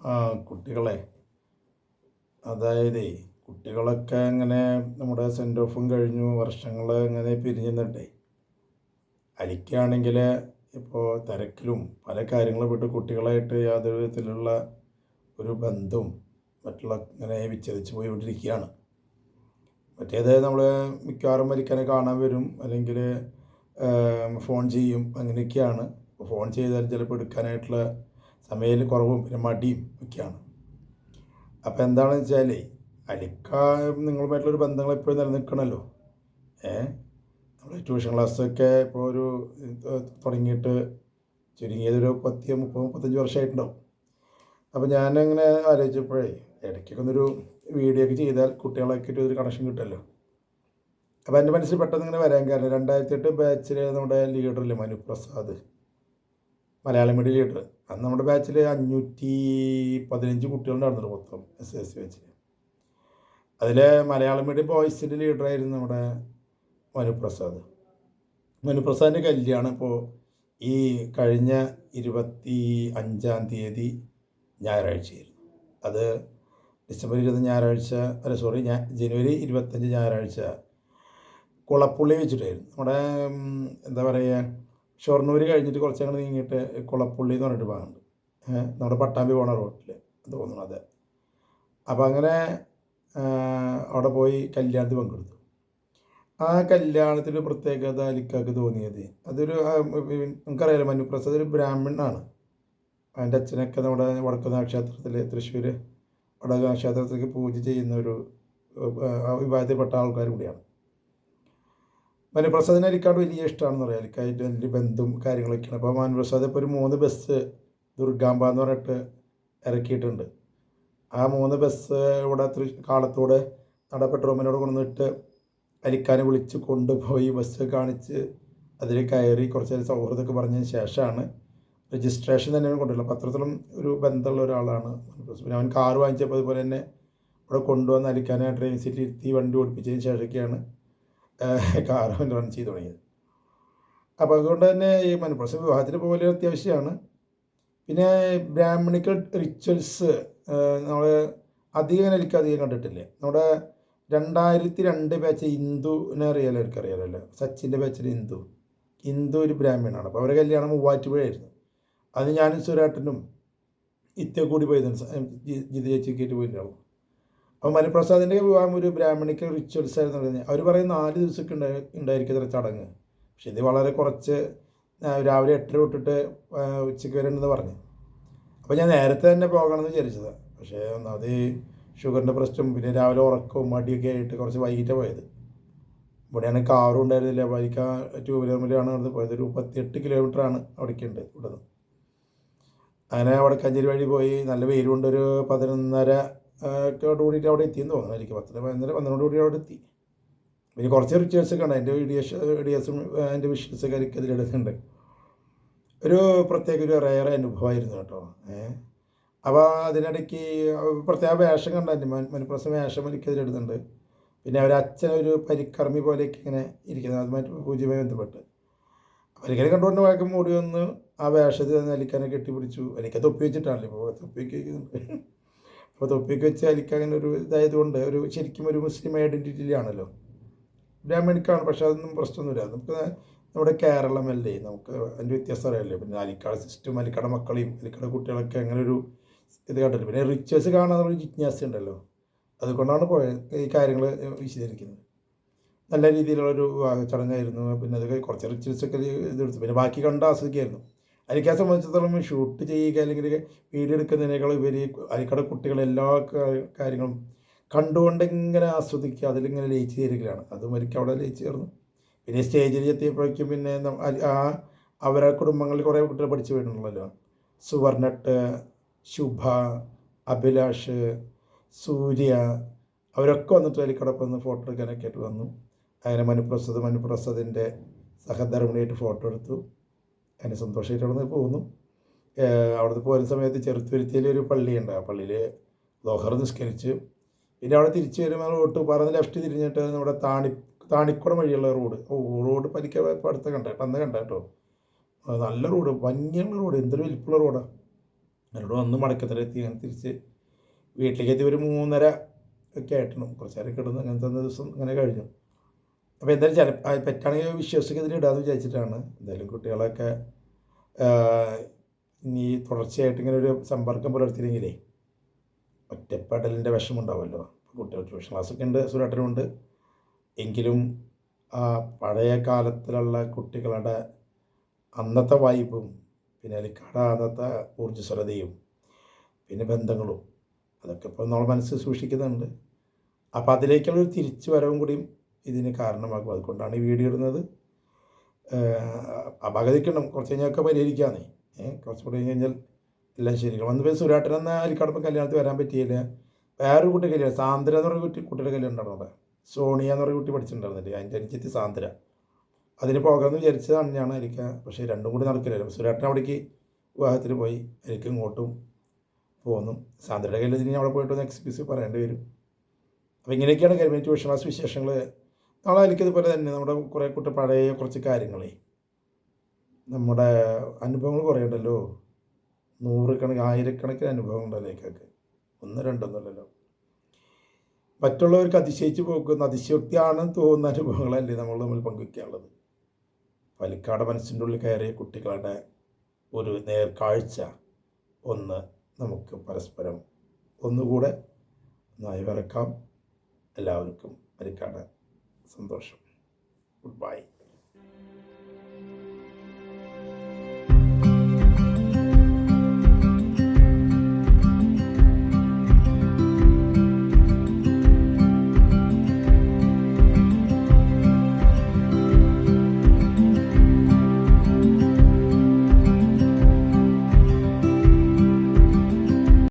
ആ കുട്ടികളെ അതായത് കുട്ടികളൊക്കെ ഇങ്ങനെ നമ്മുടെ സെൻഡ് ഓഫും കഴിഞ്ഞു വർഷങ്ങൾ ഇങ്ങനെ പിരിഞ്ഞു നിന്നിട്ടേ അലിക്കാണെങ്കിൽ ഇപ്പോൾ തിരക്കിലും പല കാര്യങ്ങളും വിട്ട് കുട്ടികളായിട്ട് യാതൊരു വിധത്തിലുള്ള ഒരു ബന്ധവും മറ്റുള്ള ഇങ്ങനെ വിച്ഛേദിച്ച് പോയിക്കൊണ്ടിരിക്കുകയാണ്. മറ്റേത് നമ്മൾ മിക്കവാറും വലിക്കാനെ കാണാൻ വരും, അല്ലെങ്കിൽ ഫോൺ ചെയ്യും, അങ്ങനെയൊക്കെയാണ്. ഫോൺ ചെയ്താൽ ചിലപ്പോൾ എടുക്കാനായിട്ടുള്ള സമയം കുറവും പിന്നെ മടിയും ഒക്കെയാണ്. അപ്പോൾ എന്താണെന്ന് വെച്ചാൽ അലിക്ക നിങ്ങളുമായിട്ടുള്ളൊരു ബന്ധങ്ങൾ എപ്പോഴും നിലനിൽക്കണമല്ലോ. ഏ നമ്മൾ ട്യൂഷൻ ക്ലാസ്സൊക്കെ ഇപ്പോൾ ഒരു തുടങ്ങിയിട്ട് ചുരുങ്ങിയതൊരു 30-35 വർഷമായിട്ടുണ്ടാവും. അപ്പോൾ ഞാനങ്ങനെ ആലോചിച്ചപ്പോഴേ ഇടയ്ക്കൊക്കെ ഒന്നൊരു വീഡിയോ ഒക്കെ ചെയ്താൽ കുട്ടികളൊക്കെ ഒരു കണക്ഷൻ കിട്ടുമല്ലോ. അപ്പോൾ എൻ്റെ മനസ്സിൽ പെട്ടെന്ന് ഇങ്ങനെ വരാൻ കാരണം 2008 ബാച്ചിൽ നമ്മുടെ ലീഡറില്ലേ മനുപ്രസാദ്, മലയാളം മീഡിയം ലീഡർ. അന്ന് നമ്മുടെ ബാച്ചിൽ 515 കുട്ടികളുണ്ടായിരുന്നുള്ളൂ മൊത്തം SSC ബാച്ചിൽ. അതിൽ മലയാളം മീഡിയം ബോയ്സിൻ്റെ ലീഡറായിരുന്നു നമ്മുടെ മനുപ്രസാദ്. മനുപ്രസാദിൻ്റെ കല്യാണം ഇപ്പോൾ ഈ കഴിഞ്ഞ 25-ാം തീയതി ഞായറാഴ്ചയായിരുന്നു. അത് ഡിസംബർ 20 ഞായറാഴ്ച, ജനുവരി 25 ഞായറാഴ്ച കുളപ്പുള്ളി വെച്ചിട്ടായിരുന്നു. നമ്മുടെ എന്താ പറയുക, ഷൊർണൂർ കഴിഞ്ഞിട്ട് കുറച്ച് അങ്ങോട്ട് നീങ്ങിയിട്ട് കുളപ്പുള്ളി എന്ന് പറഞ്ഞിട്ട് ഭാഗമുണ്ട്, നമ്മുടെ പട്ടാമ്പി പോണ റോഡിൽ തോന്നുന്നു അതെ. അപ്പം അങ്ങനെ അവിടെ പോയി കല്യാണത്തിൽ പങ്കെടുത്തു. ആ കല്യാണത്തിൻ്റെ പ്രത്യേകത അലിക്കാക്ക് തോന്നിയത്, അതൊരു നമുക്കറിയാലോ മനുപ്രസാദ് ഒരു ബ്രാഹ്മണനാണ്. അതിൻ്റെ അച്ഛനൊക്കെ നമ്മുടെ വടക്കുന്നാഥ ക്ഷേത്രത്തിൽ, തൃശ്ശൂർ വടക്കുന്നാഥ ക്ഷേത്രത്തിലേക്ക് പൂജ ചെയ്യുന്ന ഒരു വിഭാഗത്തിൽപ്പെട്ട ആൾക്കാർ കൂടിയാണ്. മനുപ്രസാദിനെ അലിക്കാട് വലിയ ഇഷ്ടമാണെന്ന് പറയാം. അലിക്കായിട്ട് വലിയ ബന്ധവും കാര്യങ്ങളൊക്കെയാണ്. അപ്പോൾ മനുപ്രസാദ് ഇപ്പോൾ ഒരു 3 ബസ് ദുർഗാമ്പ എന്ന് പറഞ്ഞിട്ട് ഇറക്കിയിട്ടുണ്ട്. ആ 3 ബസ് ഇവിടെ കാളത്തോട് നട പെട്രോമിനോട് കൊണ്ടുവന്നിട്ട് അലിക്കാനെ വിളിച്ച് കൊണ്ടുപോയി ബസ് കാണിച്ച് അതിൽ കയറി കുറച്ച് നേരം സൗഹൃദമൊക്കെ പറഞ്ഞതിന് ശേഷമാണ് രജിസ്ട്രേഷൻ തന്നെ കൊണ്ടുവരില്ല. പത്രത്തിലും ഒരു ബന്ധമുള്ള ഒരാളാണ് മനുപ്രസാദ്. പിന്നെ അവൻ കാറ് വാങ്ങിച്ചപ്പോൾ അതുപോലെ തന്നെ ഇവിടെ കൊണ്ടുവന്ന് അലിക്കാനെ ഡ്രൈവിംഗ് സീറ്റിൽ ഇരുത്തി വണ്ടി ഓടിപ്പിച്ചതിന് ശേഷമൊക്കെയാണ് കാർ റൺ ചെയ്ത് തുടങ്ങിയത്. അപ്പോൾ അതുകൊണ്ട് തന്നെ ഈ മനുപ്രസാദ് വിവാഹത്തിന് പോലെ അത്യാവശ്യമാണ്. പിന്നെ ബ്രാഹ്മണിക്കൽ റിച്വൽസ് നമ്മൾ അധികം അധികം കണ്ടിട്ടില്ലേ. നമ്മുടെ 2002 ബാച്ച് ഹിന്ദുവിനെ അറിയാലോ, എനിക്കറിയാലോ, സച്ചിൻ്റെ ബാച്ചിൽ ഹിന്ദു ഒരു ബ്രാഹ്മണനാണ്. അപ്പോൾ അവരുടെ കല്യാണം മൂവാറ്റുപുഴയായിരുന്നു. അത് ഞാനും സുരേട്ടനും ഇത്തേ കൂടി പോയതാണ്, ജിത ചേച്ചിക്കായിട്ട് പോയിട്ടുണ്ടാവും. അപ്പോൾ മനുപ്രസാദിൻ്റെ വിവാഹം ഒരു ബ്രാഹ്മണിക്കൽ റിച്വൽസ് ആയിരുന്നു പറഞ്ഞത്. അവർ പറയും 4 ദിവസമൊക്കെ ഉണ്ടായിരിക്കും ചടങ്ങ്. പക്ഷെ ഇത് വളരെ കുറച്ച്, രാവിലെ 8 തൊട്ടിട്ട് ഉച്ചയ്ക്ക് വരെ ഉണ്ടെന്ന് പറഞ്ഞു. അപ്പോൾ ഞാൻ നേരത്തെ തന്നെ പോകണമെന്ന് വിചാരിച്ചതാണ്. പക്ഷേ ഒന്നാമത് ഷുഗറിൻ്റെ പ്രശ്നം, പിന്നെ രാവിലെ ഉറക്കവും മടിയൊക്കെ ആയിട്ട് കുറച്ച് വൈകിട്ടാണ് പോയത്. ഇവിടെയാണ് കാറും ഉണ്ടായിരുന്നില്ല, ബൈക്ക് 2 വീലറിലാണ് അവിടെ പോയത്. ഒരു 38 കിലോമീറ്ററാണ് അവിടേക്കുണ്ട് ഇവിടെ നിന്ന്. അങ്ങനെ വടക്കാഞ്ചേരി വഴി പോയി. നല്ല വെയിലുണ്ട്. ഒരു 11:30 ഒക്കെ കൂടിയിട്ട് അവിടെ എത്തിയെന്ന് തോന്നുന്നു. എനിക്ക് 10-11 കൂടി അവിടെ എത്തി. പിന്നെ കുറച്ച് റിച്വൽസൊക്കെ ഉണ്ട്. എൻ്റെ വീഡിയോസും എൻ്റെ വിഷ്വൽസൊക്കെ എനിക്ക് അതിലെടുക്കുന്നുണ്ട്. ഒരു പ്രത്യേക ഒരു റയർ അനുഭവമായിരുന്നു കേട്ടോ. അപ്പോൾ അതിനിടയ്ക്ക് പ്രത്യേക വേഷം കണ്ടു. മനുപ്രസാദ് വേഷം എനിക്കതിലെടുത്തുന്നുണ്ട്. പിന്നെ അവരച്ഛൻ ഒരു പരിക്കർമ്മി പോലെയൊക്കെ ഇങ്ങനെ ഇരിക്കുന്നത്, അതുമായിട്ട് പൂജയുമായി ബന്ധപ്പെട്ട്. അപ്പോൾ എനിക്കത് കണ്ടുകൊണ്ട് വേഗം മൂടി വന്ന് ആ വേഷത്തിൽ അലിക്കാനെ കെട്ടിപ്പിടിച്ചു. എനിക്ക് തൊപ്പി വെച്ചിട്ടാണല്ലോ, ഇപ്പോൾ തൊപ്പിയൊക്കെ അപ്പോൾ തൊപ്പിയൊക്കെ വെച്ച് അലിക്ക അങ്ങനെ ഒരു ഇതായതുകൊണ്ട് ഒരു ശരിക്കും ഒരു മുസ്ലിം ഐഡൻറ്റിറ്റിയിലാണല്ലോ. ബ്രാഹ്മണിക്കാണ്, പക്ഷേ അതൊന്നും പ്രശ്നമൊന്നുമില്ല. നമുക്ക് നമ്മുടെ കേരളമല്ലേ, നമുക്ക് അതിൻ്റെ വ്യത്യാസം അറിയാമല്ലോ. പിന്നെ അലിക്കാട് സിസ്റ്റം, അലിക്കാട് മക്കളെയും അലിക്കാട് കുട്ടികളൊക്കെ അങ്ങനെ ഒരു ഇത് കണ്ടില്ല. പിന്നെ റിച്വൽസ് കാണാനുള്ള ജിജ്ഞാസ ഉണ്ടല്ലോ, അതുകൊണ്ടാണ് ഈ കാര്യങ്ങൾ വിശദീകരിക്കുന്നത്. നല്ല രീതിയിലുള്ളൊരു ചടങ്ങായിരുന്നു. പിന്നെ അതൊക്കെ കുറച്ച് റിച്വൽസൊക്കെ ഇതെടുത്തു. പിന്നെ ബാക്കി കണ്ട് ആസ്വദിക്കായിരുന്നു. അലിക്കയെ സംബന്ധിച്ചിടത്തോളം ഷൂട്ട് ചെയ്യുക അല്ലെങ്കിൽ വീഡിയോ എടുക്കുന്നതിനേക്കാൾ ഉപരി അലിക്കയുടെ കുട്ടികളെല്ലാ കാര്യങ്ങളും കണ്ടുകൊണ്ട് ഇങ്ങനെ ആസ്വദിക്കുക, അതിലിങ്ങനെ ലയിച്ച് ചേരുകയാണ്. അതും എനിക്ക് അവിടെ ലയിച്ച് ചേർന്നു. പിന്നെ സ്റ്റേജിൽ എത്തിയപ്പോഴേക്കും പിന്നെ അവരുടെ കുടുംബങ്ങളിൽ കുറേ കുട്ടികൾ പഠിച്ചു പോയിട്ടുണ്ടല്ലോ. സുവർണട്ട്, ശുഭ, അഭിലാഷ്, സൂര്യ, അവരൊക്കെ വന്നിട്ട് അലിക്കടൊപ്പം വന്ന് ഫോട്ടോ എടുക്കാനൊക്കെ ആയിട്ട് വന്നു. അങ്ങനെ മനുപ്രസാദിൻ്റെ സഹധർമ്മിണിയായിട്ട് ഫോട്ടോ എടുത്തു. അതിന് സന്തോഷമായിട്ട് അവിടെ നിന്ന് പോകുന്നു. അവിടുന്ന് പോകുന്ന സമയത്ത് ചെറുത്തുരുത്തിയിലൊരു പള്ളിയുണ്ട്. ആ പള്ളിയിൽ ദോഹർ നിസ്കരിച്ച് പിന്നെ അവിടെ തിരിച്ച് വരുമ്പോൾ റോട്ട് പറഞ്ഞ് ലെഫ്റ്റ് തിരിഞ്ഞിട്ട് നമ്മുടെ താണിക്കുളം വഴിയുള്ള റോഡ് അടുത്ത് അന്ന് കണ്ട കേട്ടോ. നല്ല റോഡ്, ഭംഗിയുള്ള റോഡ്, എന്തൊരു വലിപ്പുള്ള റോഡാണ്. എന്നോട് വന്ന് മടക്കത്തിലെത്തി അങ്ങനെ തിരിച്ച് വീട്ടിലേക്ക് എത്തി ഒരു 3:30 ഒക്കെ ആയിട്ടുണ്ട്. കുറച്ച് നേരം കിടന്ന് അങ്ങനത്തെ ദിവസം അങ്ങനെ കഴിഞ്ഞു. അപ്പോൾ എന്തായാലും പറ്റുകയാണെങ്കിൽ വിശ്വസിക്കുന്നതിൽ ഇടാമെന്ന് വിചാരിച്ചിട്ടാണ്. എന്തായാലും കുട്ടികളൊക്കെ ഇനി തുടർച്ചയായിട്ട് ഇങ്ങനെ ഒരു സമ്പർക്കം പുലർത്തിയില്ലെങ്കിലേ ഒറ്റപ്പെടലിൻ്റെ വിഷമമുണ്ടാവുമല്ലോ. കുട്ടികൾ ട്യൂഷൻ ക്ലാസ്സൊക്കെ ഉണ്ട്, സുരേട്ടനുണ്ട്. എങ്കിലും ആ പഴയ കാലത്തിലുള്ള കുട്ടികളുടെ അന്നത്തെ വൈബും പിന്നെ അലിക്കാട് അന്നത്തെ ഊർജ്ജസ്വലതയും പിന്നെ ബന്ധങ്ങളും അതൊക്കെ ഇപ്പോൾ നമ്മൾ മനസ്സിൽ സൂക്ഷിക്കുന്നുണ്ട്. അപ്പോൾ അതിലേക്കുള്ളൊരു തിരിച്ചു വരവും കൂടിയും ഇതിന് കാരണമാകും. അതുകൊണ്ടാണ് ഈ വീഡിയോ ഇടുന്നത്. അപകടിക്കണം കുറച്ച് കഴിഞ്ഞാൽ പരിഹരിക്കാമെന്നേ. കുറച്ച് കൂടി കഴിഞ്ഞാൽ എല്ലാം ശരിയാകും. വന്നപ്പോൾ സുരേട്ടൻ എന്ന അലിക്കാടപ്പം കല്യാണത്തിൽ വരാൻ പറ്റിയില്ല. വേറൊരു കുട്ടി കല്യാണം, സാന്ദ്ര എന്ന് പറഞ്ഞ കുട്ടിയുടെ കല്യാണം ഉണ്ടായിരുന്നു അവിടെ. സോണിയ എന്ന് പറഞ്ഞ കുട്ടി പഠിച്ചിട്ടുണ്ടായിരുന്നില്ലേ, അതിൻ്റെ അനുജത്തി സാന്ദ്ര. അതിന് പോകാമെന്ന് വിചാരിച്ചതാണ് ഞാൻ എനിക്ക്. പക്ഷേ രണ്ടും കൂടി നടക്കില്ലായിരുന്നു. സുരേട്ടൻ അവിടേക്ക് വിവാഹത്തിന് പോയി, എനിക്ക് ഇങ്ങോട്ടും പോന്നു. സാന്ദ്രയുടെ കല്യാണത്തിന് അവിടെ പോയിട്ട് ഒന്ന് എക്സ്ക്യൂസ് പറയേണ്ടി വരും. അപ്പോൾ ഇങ്ങനെയൊക്കെയാണ് കരിമീൻ ട്യൂഷൻ ക്ലാസ് വിശേഷങ്ങൾ. നാളെ എനിക്കതുപോലെ തന്നെ നമ്മുടെ കുറേ പഴയ കുറച്ച് കാര്യങ്ങളേ, നമ്മുടെ അനുഭവങ്ങൾ കുറേ ഉണ്ടല്ലോ. ആയിരക്കണക്കിന് അനുഭവം ഉണ്ടല്ലോ എനിക്കൊക്കെ, ഒന്ന് രണ്ടൊന്നുമല്ലല്ലോ. മറ്റുള്ളവർക്ക് അതിശയിച്ച് പോകുന്ന അതിശയോക്തിയാണെന്ന് തോന്നുന്ന അനുഭവങ്ങളല്ലേ നമ്മൾ തമ്മിൽ പങ്കുവയ്ക്കാനുള്ളത്. പാലക്കാട് മനസ്സിൻ്റെ ഉള്ളിൽ കയറിയ കുട്ടികളുടെ ഒരു നേർക്കാഴ്ച ഒന്ന് നമുക്ക് പരസ്പരം ഒന്നുകൂടെ നായി വരക്കാം. എല്ലാവർക്കും പാലക്കാട് സന്തോഷം. Good bye.